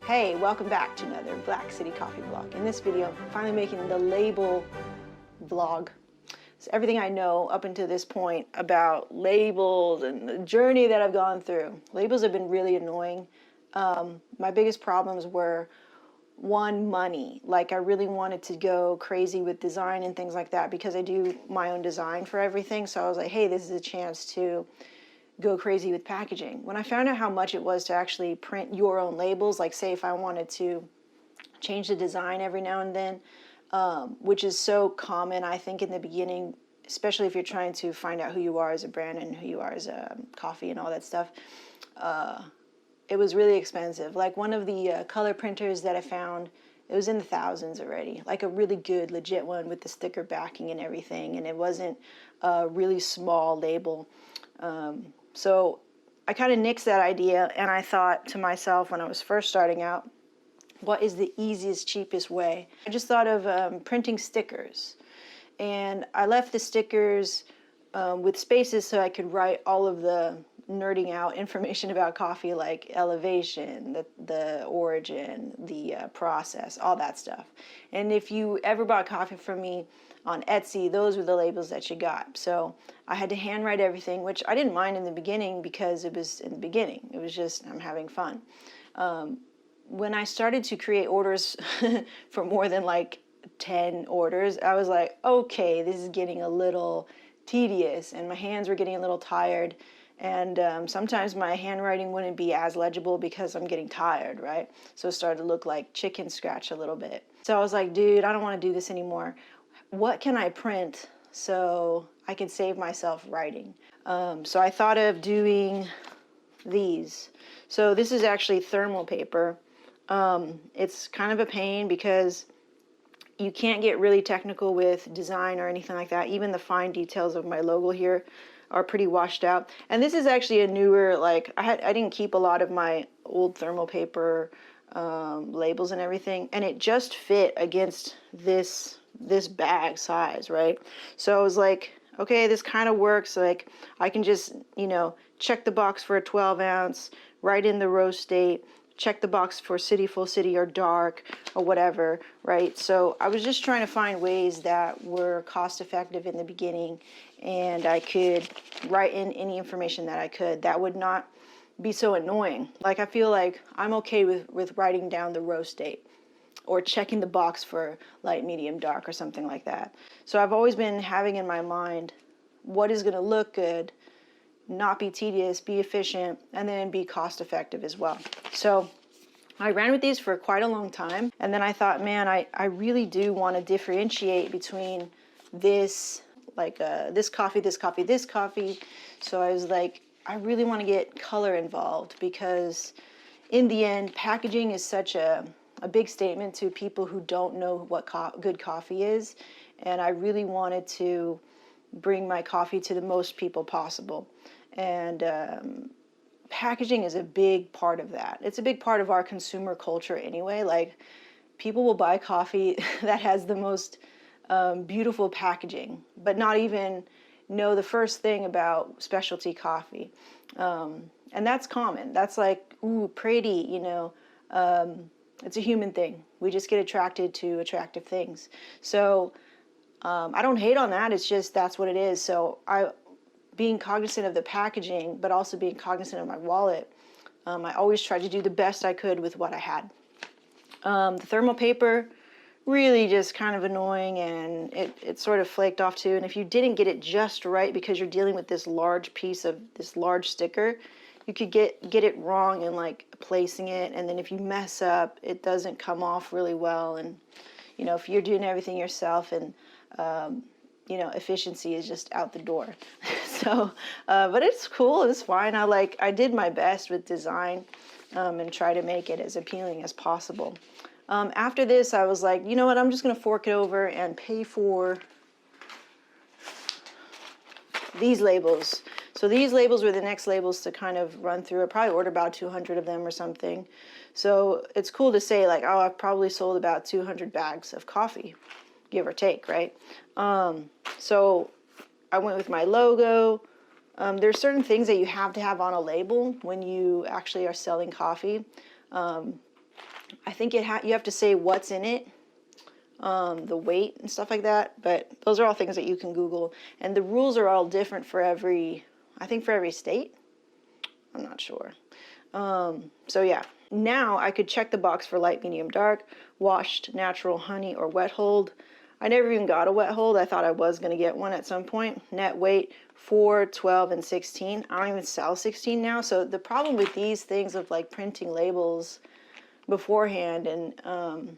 Hey, welcome back to another Black City Coffee vlog. In this video, I'm finally making the label vlog. It's everything I know up until this point about labels and the journey that I've gone through. Labels have been really annoying. My biggest problems were, one, money. Like, I really wanted to go crazy with design and things like that because I do my own design for everything. So I was like, hey, this is a chance to go crazy with packaging. When I found out how much it was to actually print your own labels, like say if I wanted to change the design every now and then, which is so common, I think, in the beginning, especially if you're trying to find out who you are as a brand and who you are as a coffee and all that stuff, it was really expensive. Like one of the color printers that I found, it was in the thousands already, like a really good, legit one with the sticker backing and everything, and it wasn't a really small label. So I kind of nixed that idea, and I thought to myself when I was first starting out, what is the easiest, cheapest way? I just thought of printing stickers, and I left the stickers with spaces so I could write all of the nerding out information about coffee, like elevation, the origin, the process, all that stuff. And if you ever bought coffee from me on Etsy, those were the labels that you got. So I had to handwrite everything, which I didn't mind in the beginning because it was in the beginning. It was just, I'm having fun. When I started to create orders for more than like 10 orders, I was like, okay, this is getting a little tedious, and my hands were getting a little tired. And sometimes my handwriting wouldn't be as legible because I'm getting tired, right? So it started to look like chicken scratch a little bit. So I was like, dude, I don't want to do this anymore. What can I print so I can save myself writing? So I thought of doing these. So this is actually thermal paper. It's kind of a pain because you can't get really technical with design or anything like that. Even the fine details of my logo here are pretty washed out. And this is actually a newer, like, I didn't keep a lot of my old thermal paper labels and everything, and it just fit against this bag size, right? So I was like, okay, this kind of works. Like, I can just, check the box for a 12 ounce, write in the roast date, check the box for city, full city, or dark, or whatever, right? So I was just trying to find ways that were cost effective in the beginning, and I could write in any information that I could that would not be so annoying. Like, I feel like I'm okay with writing down the roast date or checking the box for light, medium, dark, or something like that. So I've always been having in my mind what is going to look good, not be tedious, be efficient, and then be cost effective as well. So I ran with these for quite a long time, and then I thought, man, I really do want to differentiate between this, like this coffee, this coffee, this coffee. So I was like, I really want to get color involved because in the end, packaging is such a big statement to people who don't know what good coffee is, and I really wanted to bring my coffee to the most people possible. And packaging is a big part of that. It's a big part of our consumer culture anyway. Like, people will buy coffee that has the most beautiful packaging, but not even know the first thing about specialty coffee. And that's common. That's like, ooh, pretty, it's a human thing. We just get attracted to attractive things. So I don't hate on that. It's just that's what it is. So being cognizant of the packaging, but also being cognizant of my wallet, I always tried to do the best I could with what I had. The thermal paper, really just kind of annoying, and it sort of flaked off too. And if you didn't get it just right because you're dealing with this large piece of this large sticker, you could get it wrong in like placing it, and then if you mess up, it doesn't come off really well. And if you're doing everything yourself, and efficiency is just out the door. So, but it's cool. It's fine. I did my best with design and try to make it as appealing as possible. After this, I was like, you know what? I'm just going to fork it over and pay for these labels. So these labels were the next labels to kind of run through. I probably ordered about 200 of them or something. So it's cool to say, like, oh, I've probably sold about 200 bags of coffee, give or take, right? So I went with my logo. There's certain things that you have to have on a label when you actually are selling coffee. I think you have to say what's in it, the weight and stuff like that. But those are all things that you can Google. And the rules are all different for every, I think for every state. I'm not sure. So yeah, now I could check the box for light, medium, dark, washed, natural, honey, or wet hold. I never even got a wet hold. I thought I was going to get one at some point. Net weight 4, 12, and 16. I don't even sell 16 now. So the problem with these things of like printing labels beforehand, and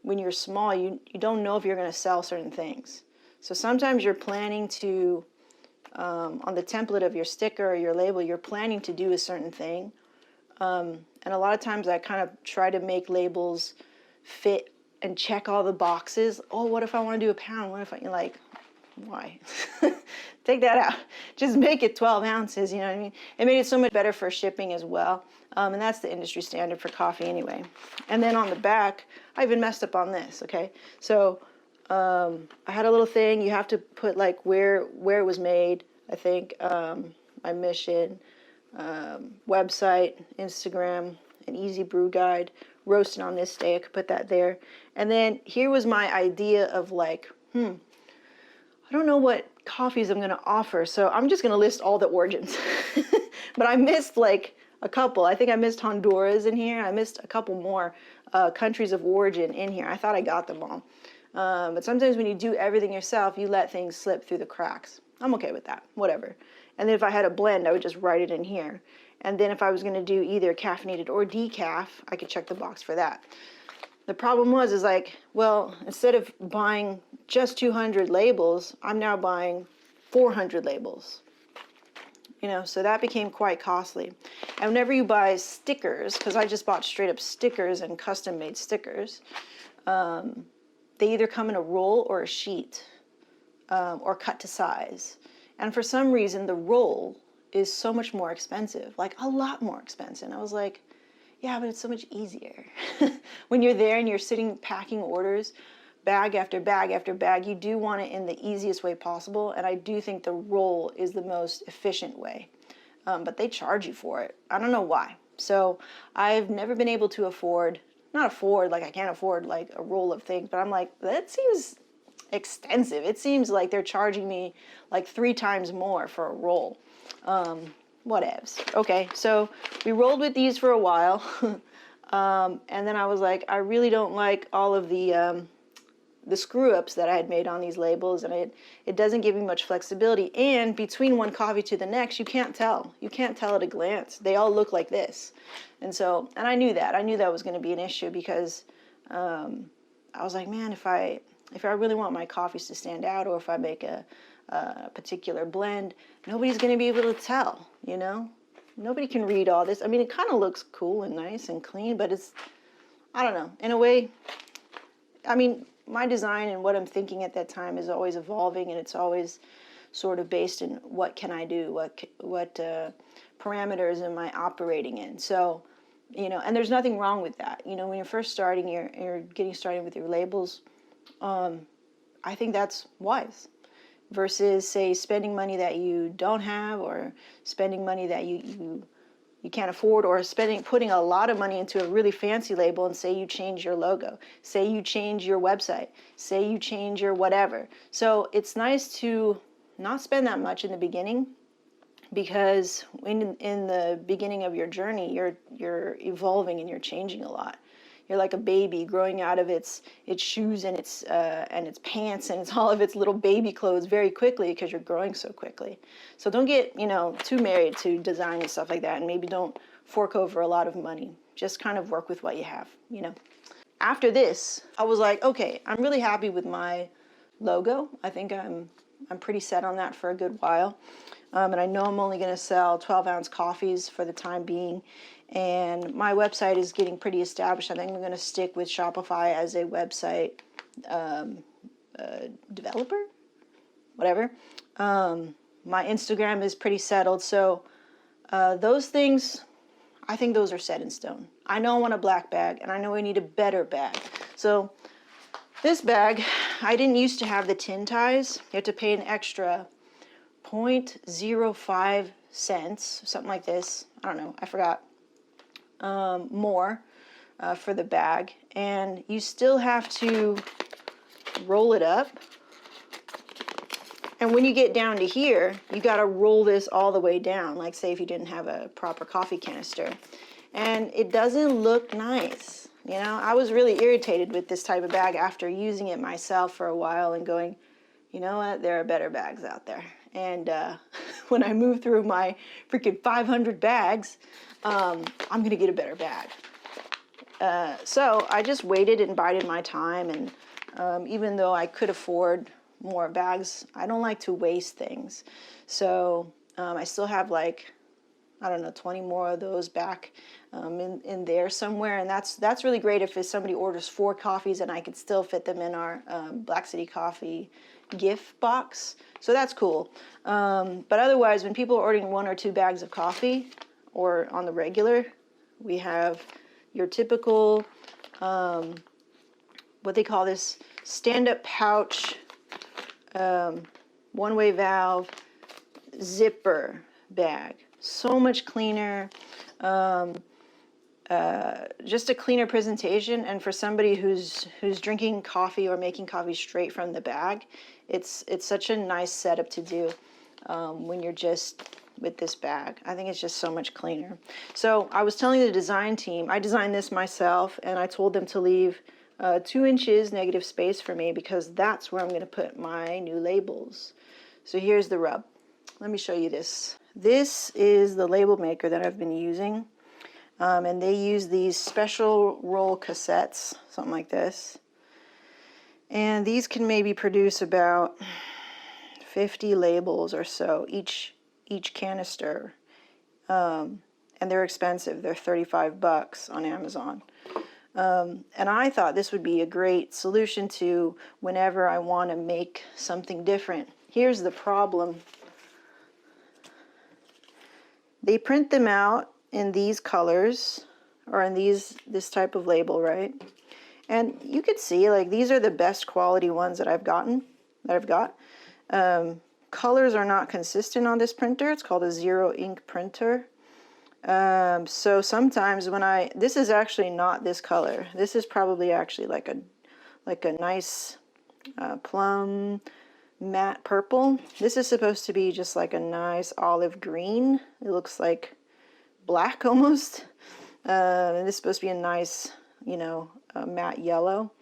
when you're small, you don't know if you're going to sell certain things. So sometimes you're planning to, on the template of your sticker or your label, you're planning to do a certain thing. And a lot of times I kind of try to make labels fit and check all the boxes. Oh, what if I want to do a pound? What if you're like, why? Take that out. Just make it 12 ounces, you know what I mean? It made it so much better for shipping as well. And that's the industry standard for coffee anyway. And then on the back, I even messed up on this, okay? So I had a little thing. You have to put like where it was made, I think, my mission, website, Instagram, an easy brew guide, roasting on this day. I could put that there. And then here was my idea of like, I don't know what coffees I'm going to offer, so I'm just going to list all the origins. But I missed like a couple. I think I missed Honduras in here. I missed a couple more countries of origin in here. I thought I got them all. But sometimes when you do everything yourself, you let things slip through the cracks. I'm okay with that, whatever. And then if I had a blend, I would just write it in here. And then if I was going to do either caffeinated or decaf, I could check the box for that. The problem is like, well, instead of buying just 200 labels, I'm now buying 400 labels. You know, so that became quite costly. And whenever you buy stickers, because I just bought straight up stickers and custom made stickers, they either come in a roll or a sheet, or cut to size. And for some reason, the roll is so much more expensive, like a lot more expensive. And I was like, yeah, but it's so much easier. When you're there and you're sitting packing orders, bag after bag after bag, you do want it in the easiest way possible. And I do think the roll is the most efficient way. But they charge you for it. I don't know why. So I've never been able to not afford, like I can't afford like a roll of things, but I'm like, that seems extensive. It seems like they're charging me like 3 times more for a roll. Whatevs. Okay, so we rolled with these for a while. And then I was like, I really don't like all of the screw-ups that I had made on these labels, and it doesn't give me much flexibility. And between one coffee to the next, you can't tell. You can't tell at a glance. They all look like this. And so, and I knew that. I knew that was going to be an issue because I was like, man, if I really want my coffees to stand out, or if I make a particular blend, nobody's going to be able to tell, you know? Nobody can read all this. I mean, it kind of looks cool and nice and clean, but it's, I don't know, in a way, I mean, my design and what I'm thinking at that time is always evolving, and it's always sort of based in what can I do, what parameters am I operating in. So, you know, and there's nothing wrong with that. You know, when you're first starting, you're getting started with your labels, I think that's wise. Versus, say, spending money that you don't have, or spending money that you can't afford, or putting a lot of money into a really fancy label, and say you change your logo, say you change your website, say you change your whatever. So it's nice to not spend that much in the beginning, because in the beginning of your journey, you're evolving and you're changing a lot. You're like a baby growing out of its shoes and its pants and all of its little baby clothes very quickly, because you're growing so quickly. So don't get, you know, too married to design and stuff like that, and maybe don't fork over a lot of money. Just kind of work with what you have, you know. After this, I was like, okay, I'm really happy with my logo. I think I'm pretty set on that for a good while. And I know I'm only going to sell 12-ounce coffees for the time being. And my website is getting pretty established. I think I'm going to stick with Shopify as a website developer, whatever. My Instagram is pretty settled. So those things, I think those are set in stone. I know I want a black bag, and I know I need a better bag. So this bag, I didn't used to have the tin ties. You have to pay an extra 0.05 cents, something like this. I don't know, I forgot. More for the bag, and you still have to roll it up. And when you get down to here, you got to roll this all the way down, like say if you didn't have a proper coffee canister. And it doesn't look nice. You know, I was really irritated with this type of bag after using it myself for a while and going, you know what, there are better bags out there. And when I move through my freaking 500 bags, I'm going to get a better bag. So I just waited and bided my time. And even though I could afford more bags, I don't like to waste things. So I still have like, I don't know, 20 more of those back in there somewhere. And that's really great if somebody orders 4 coffees and I could still fit them in our Black City Coffee gift box. So that's cool. But otherwise, when people are ordering 1 or 2 bags of coffee or on the regular, we have your typical, what they call this, stand-up pouch, one-way valve, zipper bag. So much cleaner, just a cleaner presentation. And for somebody who's drinking coffee or making coffee straight from the bag, it's such a nice setup to do when you're just with this bag. I think it's just so much cleaner. So I was telling the design team, I designed this myself, and I told them to leave 2 inches negative space for me because that's where I'm going to put my new labels. So here's the rub. Let me show you this. This is the label maker that I've been using. And they use these special roll cassettes, something like this. And these can maybe produce about 50 labels or so, each canister. And they're expensive. They're $35 on Amazon. And I thought this would be a great solution to whenever I want to make something different. Here's the problem. They print them out in these colors or in this type of label, right? And you could see like these are the best quality ones that I've got. Colors are not consistent on this printer. It's called a zero ink printer. So sometimes when this is actually not this color. This is probably actually like a nice plum matte purple. This is supposed to be just like a nice olive green. It looks like black almost. And this is supposed to be a nice, matte yellow.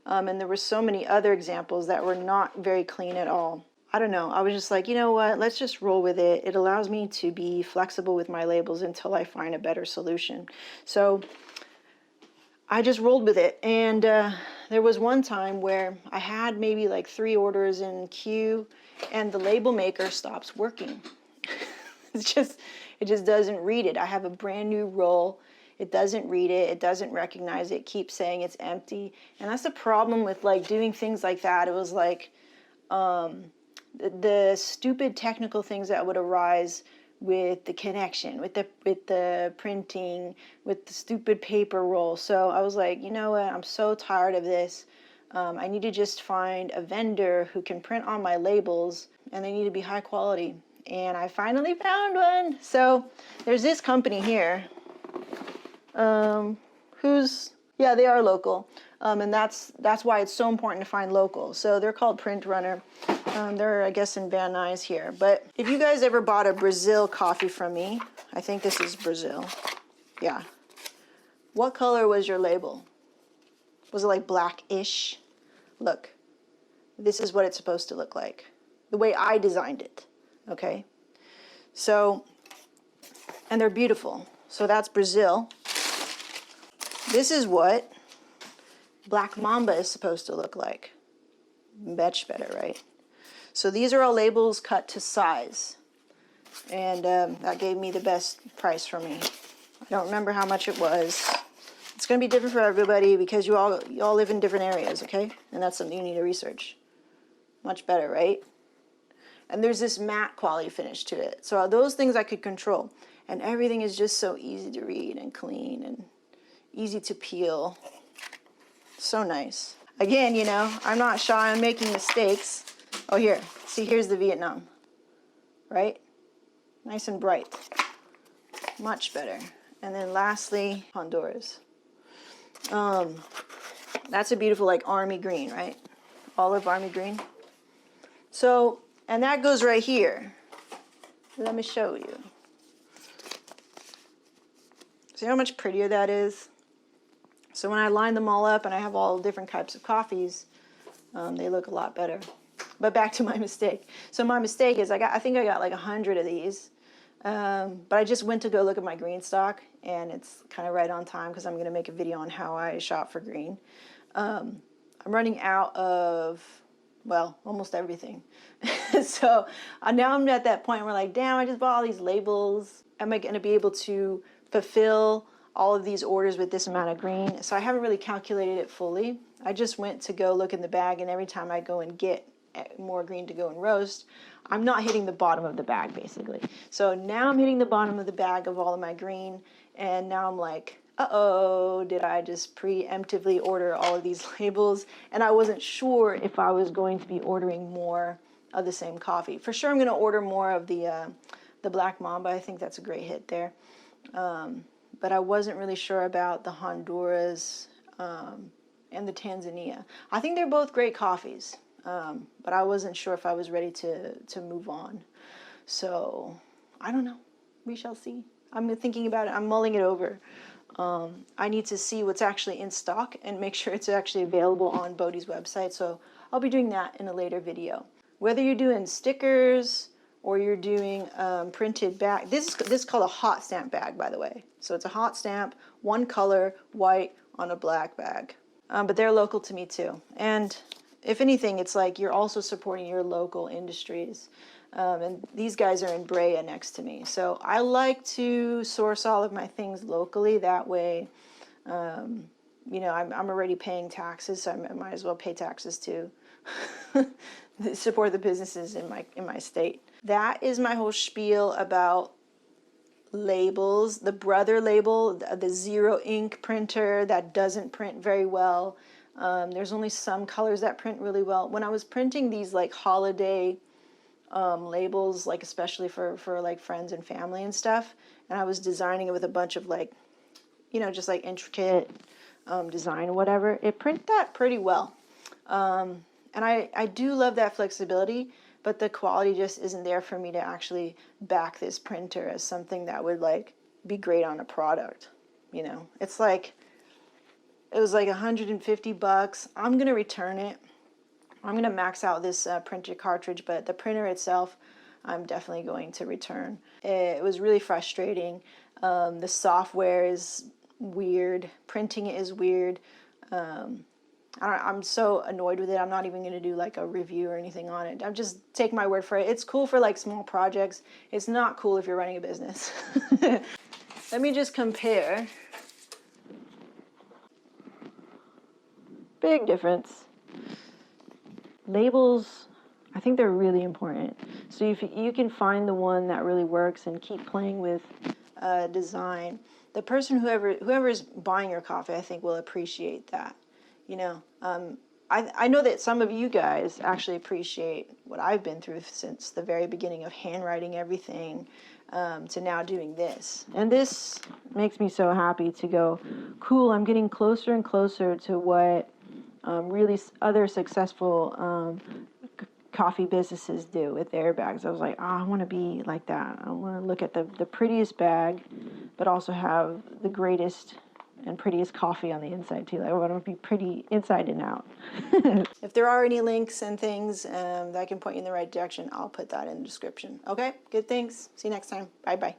And there were so many other examples that were not very clean at all. I don't know. I was just like, you know what? Let's just roll with it. It allows me to be flexible with my labels until I find a better solution. So I just rolled with it. And there was one time where I had maybe like 3 orders in queue and the label maker stops working. It just doesn't read it. I have a brand new roll. It doesn't read it. It doesn't recognize it. It keeps saying it's empty. And that's the problem with like doing things like that. It was like the stupid technical things that would arise with the connection, with the printing, with the stupid paper roll. So I was like, you know what? I'm so tired of this. I need to just find a vendor who can print on my labels, and they need to be high quality. And I finally found one. So there's this company here, they are local. And that's why it's so important to find local. So they're called Print Runner. They're, I guess, in Van Nuys here. But if you guys ever bought a Brazil coffee from me, I think this is Brazil. Yeah. What color was your label? Was it like blackish? Look, this is what it's supposed to look like. The way I designed it. Okay. So, and they're beautiful. So that's Brazil. This is what Black Mamba is supposed to look like. Much better, right? So these are all labels cut to size. And that gave me the best price for me. I don't remember how much it was. It's going to be different for everybody because you all live in different areas, okay? And that's something you need to research. Much better, right? And there's this matte quality finish to it. So those things I could control. And everything is just so easy to read and clean and easy to peel. So nice. Again, I'm not shy on making mistakes. Oh, here. See, here's the Vietnam. Right? Nice and bright. Much better. And then lastly, Honduras. That's a beautiful like army green, right? Olive army green. So, and that goes right here. Let me show you. See how much prettier that is? So when I line them all up and I have all different types of coffees, they look a lot better. But back to my mistake. So my mistake is I think I got like 100 of these. But I just went to go look at my green stock, and it's kind of right on time because I'm going to make a video on how I shop for green. I'm running out of, well, almost everything. So now I'm at that point where like, damn, I just bought all these labels. Am I going to be able to fulfill all of these orders with this amount of green? So I haven't really calculated it fully. I just went to go look in the bag, and every time I go and get more green to go and roast, I'm not hitting the bottom of the bag basically. So now I'm hitting the bottom of the bag of all of my green, and now I'm like, uh-oh, did I just preemptively order all of these labels? And I wasn't sure if I was going to be ordering more of the same coffee. For sure I'm going to order more of the Black Mamba. I think that's a great hit there. But I wasn't really sure about the Honduras and the Tanzania. I think they're both great coffees. But I wasn't sure if I was ready to move on. So, I don't know. We shall see. I'm thinking about it. I'm mulling it over. I need to see what's actually in stock and make sure it's actually available on Bodhi's website. So, I'll be doing that in a later video. Whether you're doing stickers or you're doing printed bag. This is called a hot stamp bag, by the way. So, it's a hot stamp, one color, white on a black bag. But they're local to me too. And if anything, it's like you're also supporting your local industries. And these guys are in Brea next to me. So I like to source all of my things locally. That way, you know, I'm already paying taxes, so I might as well pay taxes too. Support the businesses in my state. That is my whole spiel about labels. The Brother label, the zero ink printer that doesn't print very well. There's only some colors that print really well. When I was printing these like holiday labels, like especially for like friends and family and stuff, and I was designing it with a bunch of like, you know, just like intricate design or whatever, it printed that pretty well. And I do love that flexibility, but the quality just isn't there for me to actually back this printer as something that would like be great on a product. You know, it's like, it was like $150. I'm going to return it. I'm going to max out this printer cartridge, but the printer itself, I'm definitely going to return. It was really frustrating. The software is weird. Printing it is weird. I'm so annoyed with it. I'm not even going to do like a review or anything on it. I'm just taking my word for it. It's cool for like small projects. It's not cool if you're running a business. Let me just compare. Big difference. Labels, I think they're really important. So if you can find the one that really works and keep playing with design, the person, whoever is buying your coffee, I think will appreciate that. You know, I know that some of you guys actually appreciate what I've been through since the very beginning of handwriting everything to now doing this. And this makes me so happy to go, cool, I'm getting closer and closer to what really other successful coffee businesses do with their bags. I was like, oh, I want to be like that. I want to look at the prettiest bag, but also have the greatest and prettiest coffee on the inside too. Like, I want to be pretty inside and out. If there are any links and things that can point you in the right direction, I'll put that in the description. Okay, good, thanks. See you next time. Bye-bye.